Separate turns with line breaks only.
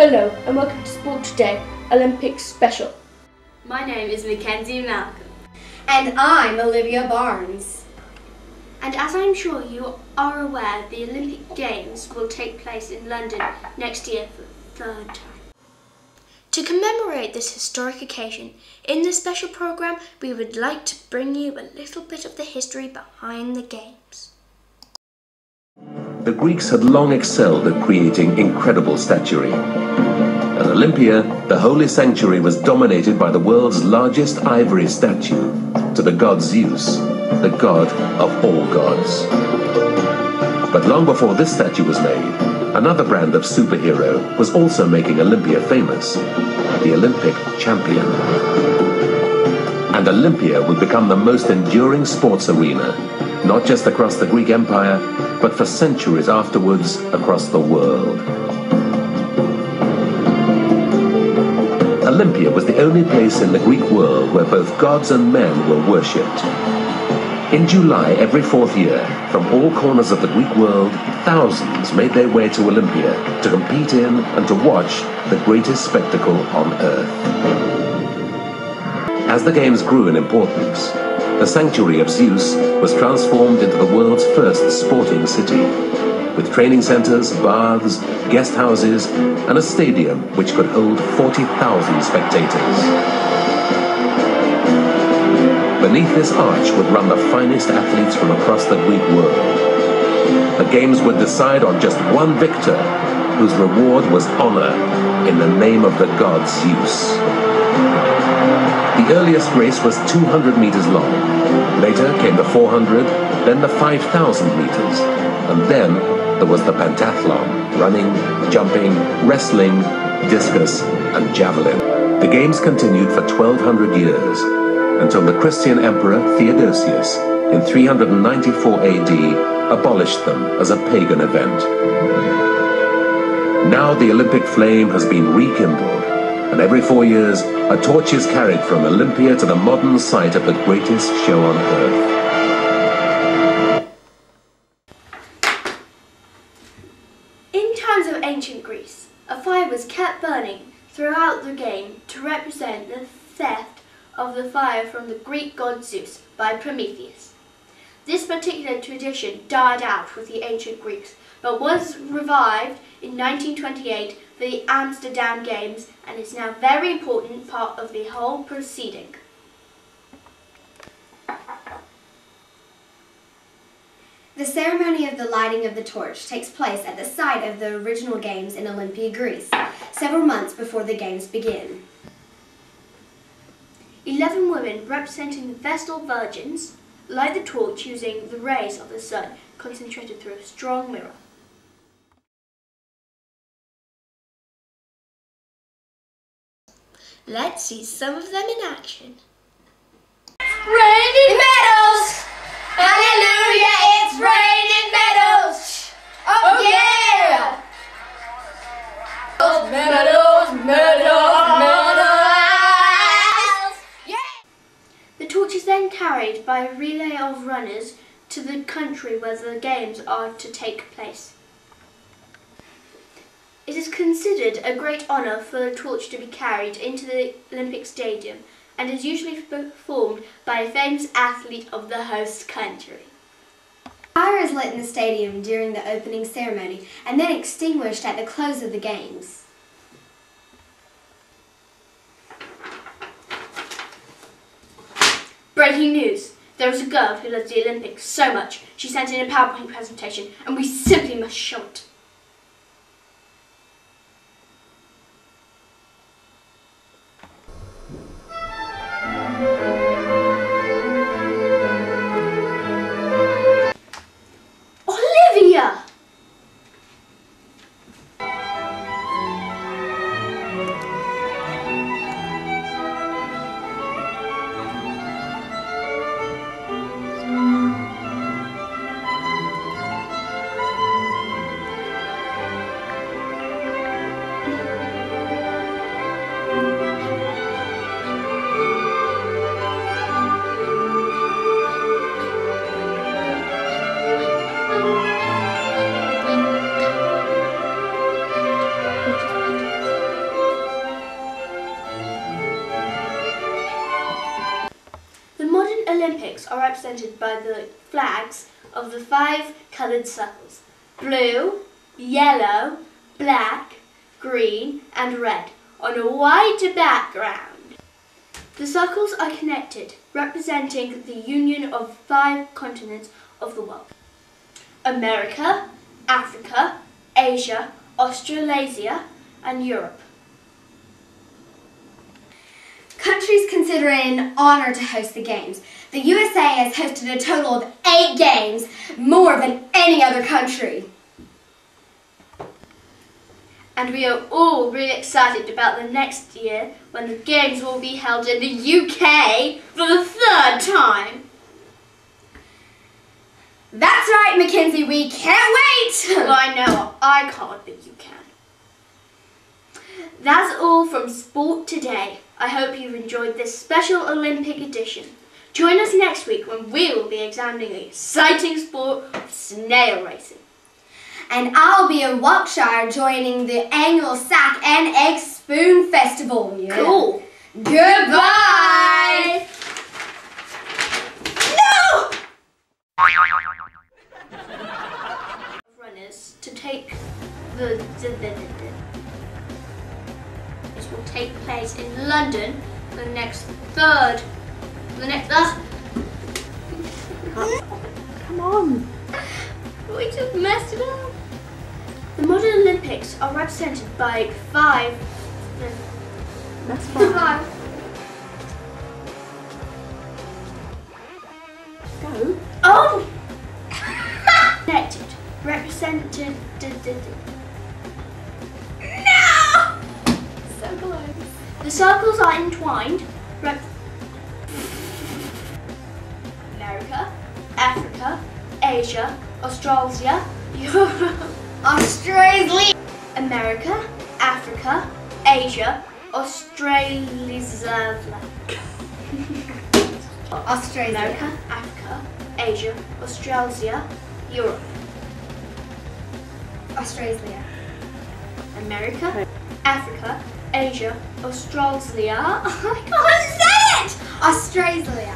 Hello and welcome to Sport Today, Olympics Special.
My name is Mackenzie Malcolm.
And I'm Olivia Barnes.
And as I'm sure you are aware, the Olympic Games will take place in London next year for the third time. To commemorate this historic occasion, in this special programme we would like to bring you a little bit of the history behind the Games.
The Greeks had long excelled at creating incredible statuary. At Olympia, the holy sanctuary was dominated by the world's largest ivory statue to the god Zeus, the god of all gods. But long before this statue was made, another brand of superhero was also making Olympia famous, the Olympic champion. And Olympia would become the most enduring sports arena, not just across the Greek Empire, but for centuries afterwards across the world. Olympia was the only place in the Greek world where both gods and men were worshipped. In July every fourth year, from all corners of the Greek world, thousands made their way to Olympia to compete in and to watch the greatest spectacle on earth. As the Games grew in importance, the sanctuary of Zeus was transformed into the world's first sporting city, with training centers, baths, guest houses, and a stadium which could hold 40,000 spectators. Beneath this arch would run the finest athletes from across the Greek world. The Games would decide on just one victor, whose reward was honor in the name of the god Zeus. The earliest race was 200 meters long. Later came the 400, then the 5,000 meters, and then there was the pentathlon, running, jumping, wrestling, discus, and javelin. The Games continued for 1,200 years, until the Christian emperor Theodosius, in 394 AD, abolished them as a pagan event. Now the Olympic flame has been rekindled, and every 4 years, a torch is carried from Olympia to the modern site of the greatest show on earth.
In times of ancient Greece, a fire was kept burning throughout the game to represent the theft of the fire from the Greek god Zeus by Prometheus. This particular tradition died out with the ancient Greeks, but was revived in 1928 for the Amsterdam Games and is now a very important part of the whole proceeding.
The ceremony of the lighting of the torch takes place at the site of the original Games in Olympia, Greece, several months before the Games begin.
11 women representing the Vestal Virgins light the torch using the rays of the sun concentrated through a strong mirror. Let's see some of them in action.
Raining medals! Hallelujah, it's raining medals! Oh yeah! Medals, medals, medals! Yeah!
The torch is then carried by a relay of runners to the country where the Games are to take place. It is considered a great honour for the torch to be carried into the Olympic Stadium and is usually performed by a famous athlete of the host country.
Fire is lit in the stadium during the opening ceremony and then extinguished at the close of the Games.
Breaking news! There is a girl who loves the Olympics so much she sent in a PowerPoint presentation and we simply must show it. Olivia! are represented by the flags of the 5 coloured circles: blue, yellow, black, green and red on a white background. The circles are connected, representing the union of 5 continents of the world: America, Africa, Asia, Australasia and Europe.
Countries consider it an honour to host the Games. The USA has hosted a total of 8 Games, more than any other country.
And we are all really excited about the next year when the Games will be held in the UK for the 3rd time.
That's right, Mackenzie, we can't wait!
Well, I know, I can't, but you can. That's all from Sport Today. I hope you've enjoyed this special Olympic edition. Join us next week when we will be examining the exciting sport of snail racing.
And I'll be in Wiltshire joining the annual Sack and Egg Spoon Festival. Yeah.
Cool.
Goodbye! No!
Runners to take It will take place in London the next
Come on.
We just messed it up. The modern Olympics are represented by 5.
That's fine. Go.
Oh! Connected. Represented.
No! So close.
The circles are entwined. America, Africa, Asia, Australasia, Europe.
Australia.
America, Africa, Asia, Australasia.
Australia.
America, Africa, Asia, Australasia, Europe.
Australia.
America, Africa, Asia, Australasia. I can't say it!
Australia.